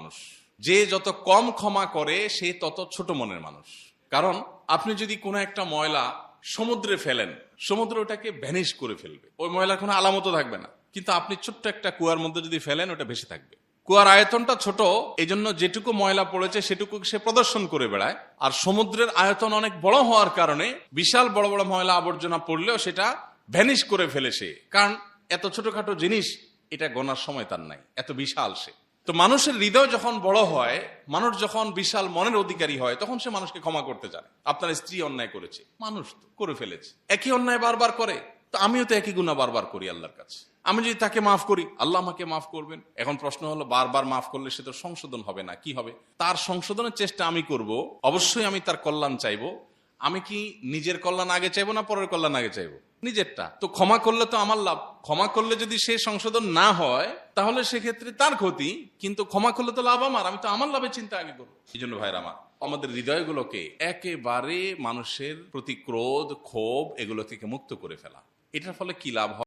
মানুষ। যে যত কম ক্ষমা করে সে তত ছোট মনের মানুষ। কারণ আপনি যদি কোনো একটা ময়লা সমুদ্রে ফেলেন, সমুদ্র ওটাকে ভ্যানিশ করে ফেলবে, ওই ময়লার কোনো আলামতও থাকবে না। কিন্তু আপনি ছোট্ট একটা কুয়ার মধ্যে যদি ফেলেন, ওটা ভেসে থাকবে। কুয়ার আয়তনটা ছোট, এই জন্য যেটুকু ময়লা পড়েছে সেটুকু সে প্রদর্শন করে বেড়ায়। আর সমুদ্রের আয়তন অনেক বড় হওয়ার কারণে বিশাল বড় বড় ময়লা আবর্জনা পড়লেও সেটা ভ্যানিশ করে ফেলে সে। কারণ এত ছোটখাটো জিনিস এটা গোনার সময় তার নাই, এত বিশাল সে। তো মানুষের হৃদয় যখন বড় হয়, মানুষ যখন বিশাল মনের অধিকারী হয়, তখন সে মানুষকে ক্ষমা করতে চায়। আপনার স্ত্রী অন্যায় করেছে, মানুষ তো করে ফেলেছে, একই অন্যায় বারবার করে, তো আমিও তো একই গুনাহ বারবার করি আল্লাহর কাছে। আমি যদি তাকে মাফ করি, আল্লাহ আমাকে মাফ করবেন। এখন প্রশ্ন হলো, বারবার মাফ করলে সে তো সংশোধন হবে না, কি হবে? তার সংশোধনের চেষ্টা আমি করব, অবশ্যই আমি তার কল্যাণ চাইবো। আমি কি নিজের কল্যাণ আগে চাইবো না পরের কল্যাণ আগে চাইবো? নিজেরটা। তো ক্ষমা করলে তো আমার লাভ। ক্ষমা করলে যদি সে সংশোধন না হয়, তাহলে সেক্ষেত্রে তার ক্ষতি, কিন্তু ক্ষমা করলে তো লাভ আমার, আমি তো আমার লাভের চিন্তা আগে করবো। এই জন্য ভাইরা আমার, আমাদের হৃদয়গুলোকে একেবারে মানুষের প্রতি ক্রোধ, ক্ষোভ এগুলো থেকে মুক্ত করে ফেলা। এটার ফলে কি লাভ হয়?